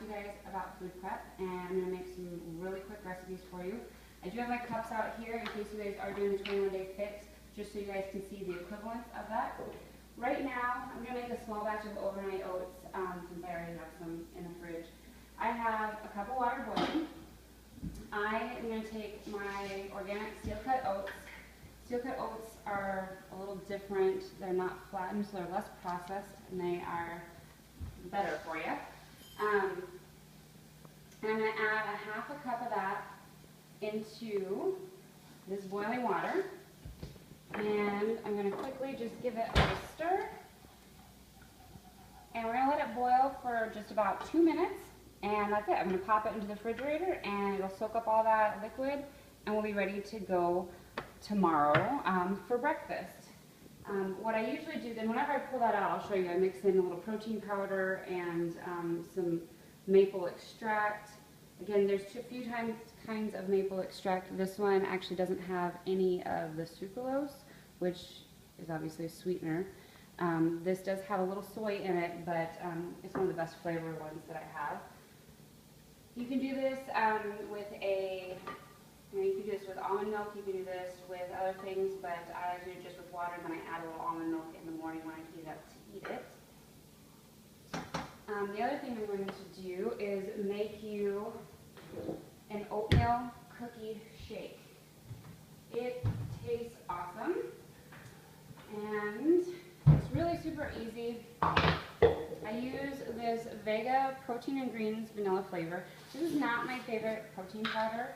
you guys about food prep, and I'm going to make some really quick recipes for you. I do have my cups out here in case you guys are doing the 21-day fix, just so you guys can see the equivalence of that. Right now, I'm going to make a small batch of overnight oats, since I already have some in the fridge. I have a cup of water boiling. I am going to take my organic steel-cut oats. Steel-cut oats are a little different. They're not flattened, so they're less processed, and they are better for you. And I'm going to add a half a cup of that into this boiling water. And I'm going to quickly just give it a stir. And we're going to let it boil for just about 2 minutes. And that's it. I'm going to pop it into the refrigerator and it'll soak up all that liquid and we'll be ready to go tomorrow for breakfast. What I usually do then, whenever I pull that out, I'll show you, I mix in a little protein powder and some maple extract. Again, there's a few kinds of maple extract. This one actually doesn't have any of the sucralose, which is obviously a sweetener. This does have a little soy in it, but it's one of the best flavored ones that I have. You can do this with you can do this with almond milk, you can do this with other things, but I do it just with water, and then I add a little almond milk in the morning when I heat it up to eat it. The other thing I'm going to do is make you an oatmeal cookie shake. It tastes awesome, and it's really super easy. I use this Vega Protein and Greens vanilla flavor. This is not my favorite protein powder,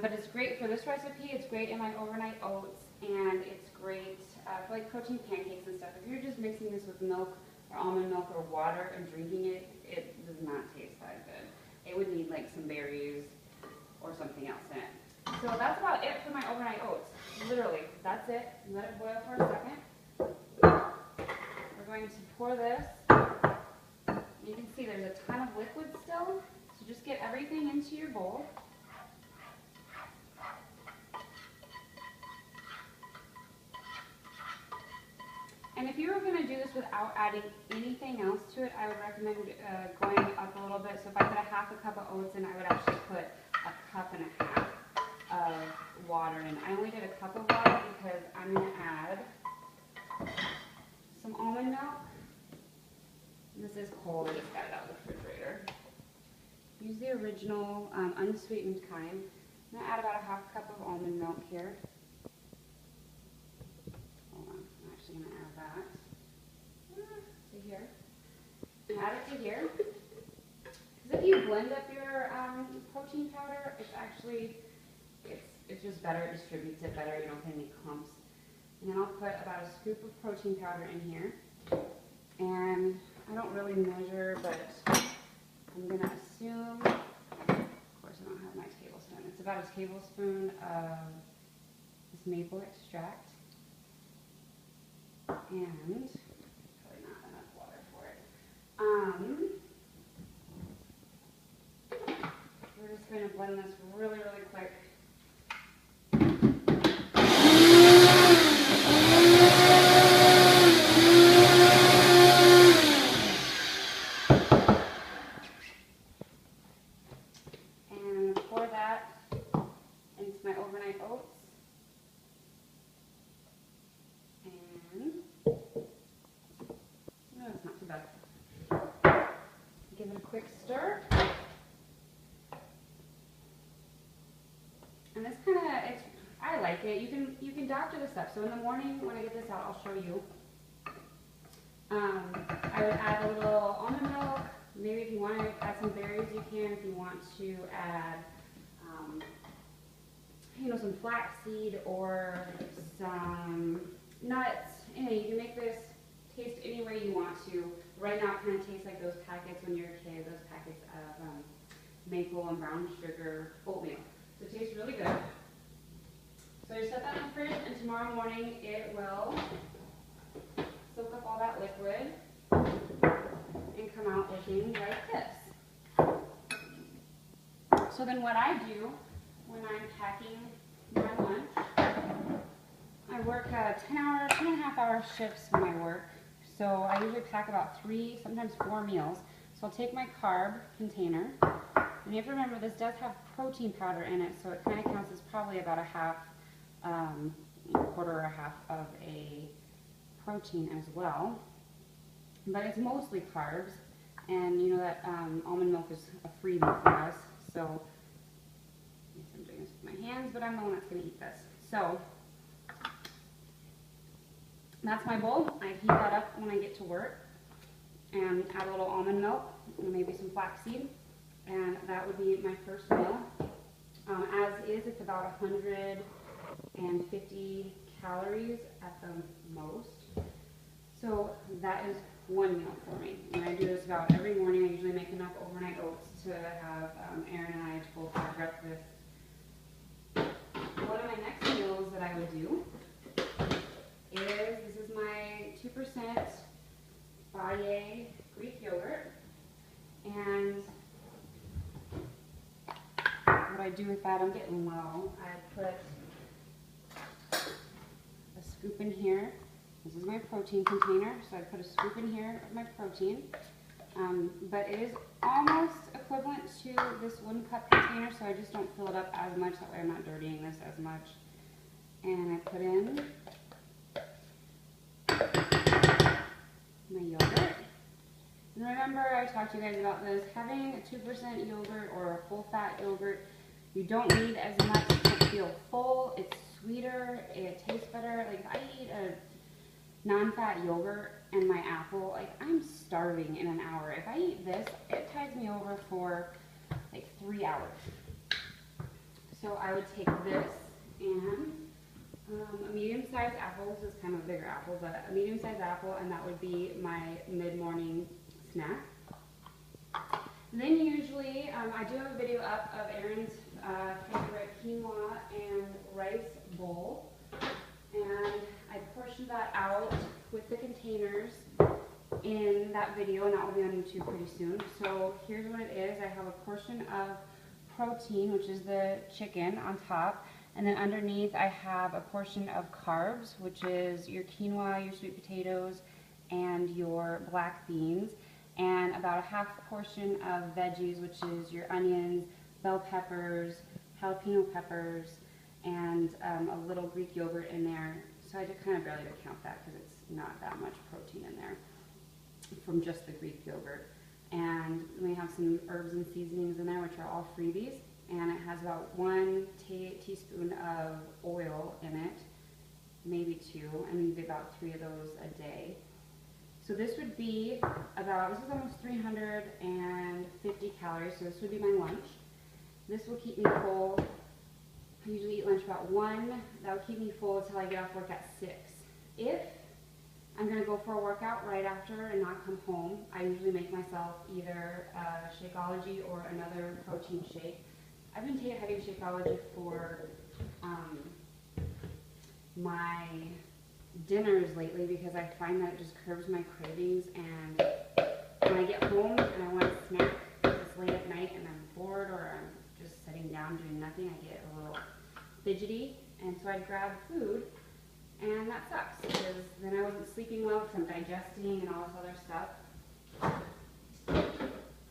but it's great for this recipe. It's great in my overnight oats, and it's great for like protein pancakes and stuff. If you're just mixing this with milk or almond milk or water and drinking it, it does not taste that good. It would need like some berries or something else in it. So that's about it for my overnight oats. Literally, that's it. Let it boil for a second. We're going to pour this. You can see there's a ton of liquid still, so just get everything into your bowl. And if you were going to do this without adding anything else to it, I would recommend going up a little bit. So if I put a half a cup of oats in, I would actually put a cup and a half of water in. I only did a cup of water because I'm going to add some almond milk. This is cold, I just got it out of the refrigerator. Use the original unsweetened kind. I'm going to add about a half cup of almond milk here. Hold on, I'm actually going to add that to here. Add it to here. Because if you blend up your protein powder, it's actually, it's just better, it distributes it better, you don't get any clumps. And then I'll put about a scoop of protein powder in here. And I don't really measure, but I'm going to assume, of course I don't have my tablespoon, it's about a tablespoon of this maple extract. And probably not enough water for it. We're just going to blend this really, really quick. Give it a quick stir. And this kind of, I like it. You can doctor this up. So in the morning when I get this out, I'll show you. I would add a little almond milk. Maybe if you want to add some berries, you can. If you want to add, some flaxseed or some nuts. You can make this taste any way you want to. Right now it kind of tastes like those packets when you're a kid, those packets of maple and brown sugar oatmeal. So it tastes really good. So I set that in the fridge, and tomorrow morning it will soak up all that liquid and come out looking like this. So then what I do when I'm packing my lunch, I work 10.5 hour shifts when I work. So I usually pack about 3, sometimes 4 meals. So I'll take my carb container, and you have to remember this does have protein powder in it, so it kind of counts as probably about a half, quarter or a half of a protein as well. But it's mostly carbs, and you know that almond milk is a freebie for us, so yes, I'm doing this with my hands, but I'm the one that's going to eat this. So that's my bowl. I heat that up when I get to work and add a little almond milk and maybe some flaxseed, and that would be my first meal. As is, it's about 150 calories at the most. So that is one meal for me. And I do this about every morning. I usually make enough overnight oats to have Aaron and I to both have breakfast. One of my next meals that I would do is, this is my 2% Baye Greek yogurt. And what I do with that, I'm getting low. I put a scoop in here. This is my protein container, so I put a scoop in here of my protein. But it is almost equivalent to this 1 cup container, so I just don't fill it up as much. That way I'm not dirtying this as much. And I put in my yogurt. And remember, I talked to you guys about this, having a 2% yogurt or a full-fat yogurt, you don't need as much to feel full. It's sweeter, it tastes better. Like if I eat a non-fat yogurt and my apple, like I'm starving in an hour. If I eat this, it ties me over for like 3 hours. So I would take this and a medium-sized apple. This is kind of a bigger apple, but a medium-sized apple, and that would be my mid-morning snack. And then usually, I do have a video up of Aaron's favorite quinoa and rice bowl, and I portioned that out with the containers in that video, and that will be on YouTube pretty soon. So here's what it is. I have a portion of protein, which is the chicken, on top, and then underneath I have a portion of carbs, which is your quinoa, your sweet potatoes, and your black beans, and about a half portion of veggies, which is your onions, bell peppers, jalapeno peppers, and a little Greek yogurt in there. So I just kind of barely count that because it's not that much protein in there from just the Greek yogurt. And we have some herbs and seasonings in there, which are all freebies. And it has about 1 teaspoon of oil in it, maybe 2, and maybe about 3 of those a day. So this would be about, this is almost 350 calories, so this would be my lunch. This will keep me full. I usually eat lunch about 1. That will keep me full until I get off work at 6. If I'm going to go for a workout right after and not come home, I usually make myself either Shakeology or another protein shake. I've been having Shakeology for my dinners lately because I find that it just curbs my cravings, and when I get home and I want a snack, it's late at night and I'm bored or I'm just sitting down doing nothing, I get a little fidgety, and so I'd grab food, and that sucks because then I wasn't sleeping well because I'm digesting and all this other stuff.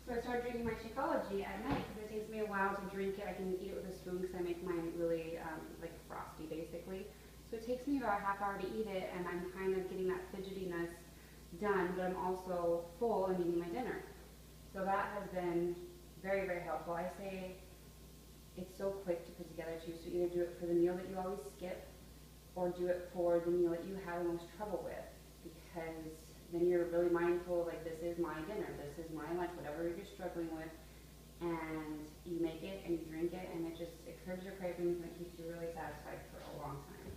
So I started drinking my Shakeology at night because it takes me a while to drink it. I can eat it with a spoon because I make mine really like frosty basically. So it takes me about a half hour to eat it, and I'm kind of getting that fidgetiness done, but I'm also full and eating my dinner. So that has been very, very helpful. I say it's so quick to put together too, so either do it for the meal that you always skip or do it for the meal that you have the most trouble with, because then you're really mindful, like this is my dinner, this is my lunch, whatever you're struggling with, and you make it and you drink it, and it curbs your cravings and it keeps you really satisfied for a long time.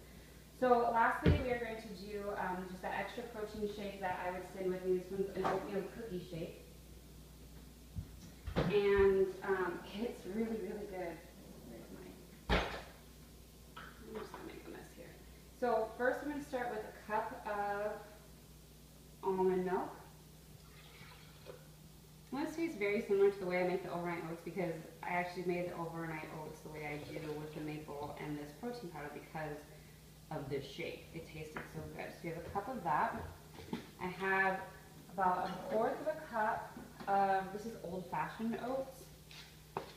So lastly, we are going to do just that extra protein shake that I would send with me. This one's an oatmeal cookie shake. And it's really, really good. Where's I'm just going to make a mess here. So first I'm going to start with a cup of almond milk. And this tastes very similar to the way I make the overnight oats, because I actually made the overnight oats the way I do with the maple and this protein powder because of this shake. It tasted so good. So you have a cup of that. I have about 1/4 of a cup of, this is old-fashioned oats.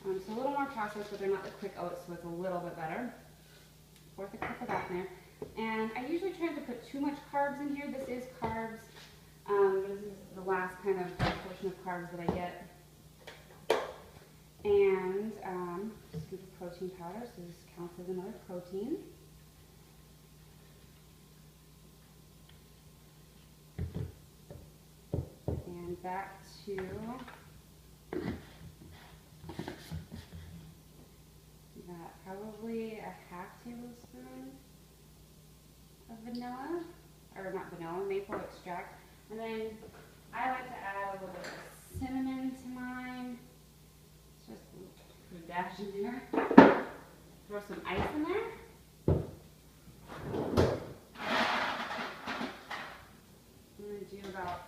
So a little more processed, but they're not the quick oats, so it's a little bit better. 1/4 cup of that in there. And I usually try to put too much carbs in here. This is carbs. This is the last kind of portion of carbs that I get. And a scoop of protein powder, so this counts as another protein. And back to that, probably a 1/2 tablespoon of vanilla, or not vanilla, maple extract. And then I like to add a little bit of cinnamon to mine. Just put a dash in there. Throw some ice in there. I'm going to do about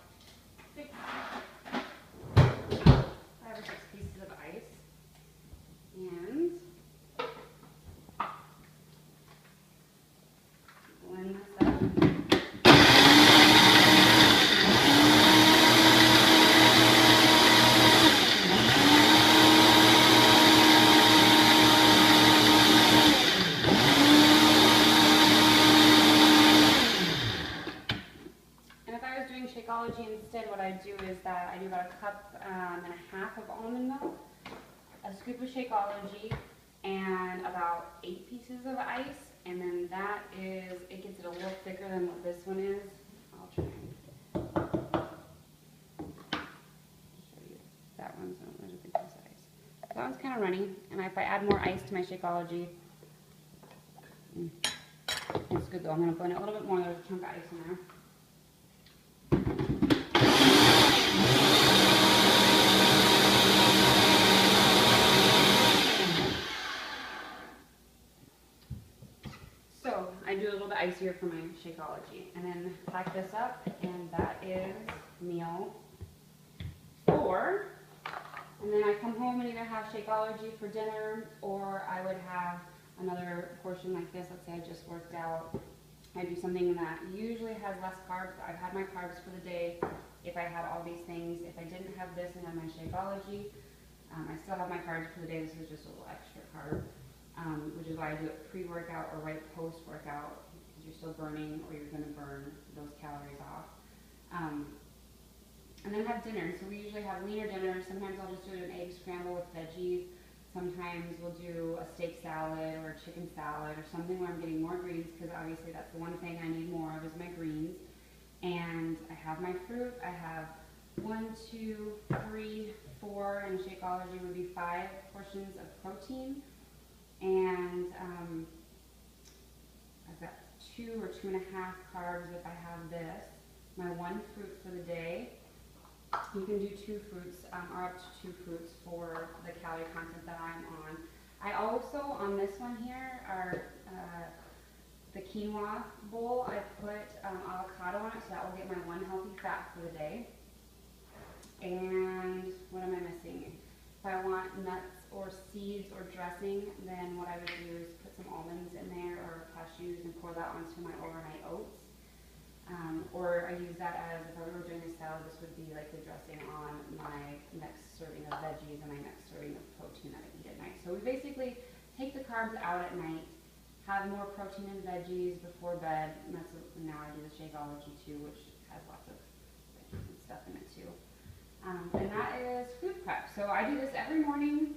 5 or 6 pieces of ice. And blend this up. Instead, what I do is that I do about 1.5 cups of almond milk, a scoop of Shakeology, and about 8 pieces of ice. And then that is, it gets it a little thicker than what this one is. I'll try and show you that one's a big piece of ice. So that one's kind of runny, and if I add more ice to my Shakeology, it's good though. I'm going to blend it a little bit more. There's a chunk of ice in there. So I do a little bit icier for my Shakeology, and then pack this up, and that is meal 4. And then I come home and either have Shakeology for dinner, or I would have another portion like this. Let's say I just worked out. I do something that usually has less carbs. I've had my carbs for the day if I had all these things. If I didn't have this and had my Shakeology, I still have my carbs for the day. This is just a little extra carb, which is why I do it pre-workout or right post-workout, because you're still burning, or you're going to burn those calories off. And then have dinner. So we usually have leaner dinner. Sometimes I'll just do an egg scramble with veggies. Sometimes we'll do a steak salad or a chicken salad or something where I'm getting more greens, because obviously that's the one thing I need more of is my greens. And I have my fruit. I have 1, 2, 3, 4, and Shakeology would be 5 portions of protein. And I've got 2 or 2.5 carbs if I have this. My 1 fruit for the day. You can do 2 fruits, or up to 2 fruits for the calorie content that I'm on. I also, on this one here, the quinoa bowl, I put avocado on it, so that will get my 1 healthy fat for the day. And what am I missing? If I want nuts or seeds or dressing, then what I would do is put some almonds in there or cashews and pour that onto my overnight oats. Or I use that as, if I were doing a salad, this would be like the dressing on my next serving of veggies and my next serving of protein that I eat at night. So we basically take the carbs out at night, have more protein and veggies before bed, and that's now I do the Shakeology too, which has lots of veggies and stuff in it too. And that is food prep. So I do this every morning.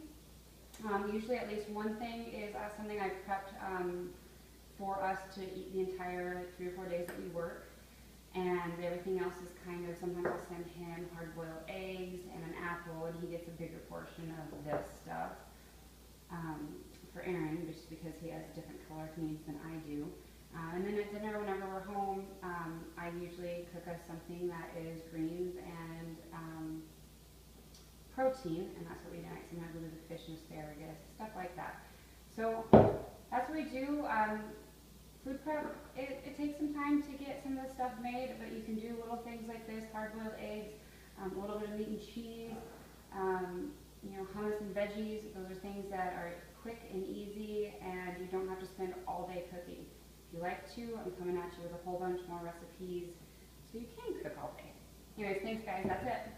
Usually at least one thing is something I've prepped for us to eat the entire 3 or 4 days that we work. And everything else is kind of, sometimes I'll send him hard-boiled eggs and an apple, and he gets a bigger portion of this stuff. For Aaron, just because he has different caloric needs than I do. And then at dinner, whenever we're home, I usually cook us something that is greens and protein, and that's what we do tonight. Sometimes we'll do the fish and asparagus, stuff like that. So that's what we do. Food prep, it takes some time to get some of the stuff made, but you can do little things like this, hard-boiled eggs, a little bit of meat and cheese, you know, hummus and veggies. Those are things that are quick and easy, and you don't have to spend all day cooking. If you like to, I'm coming at you with a whole bunch more recipes, so you can cook all day. Anyways, thanks guys, that's it.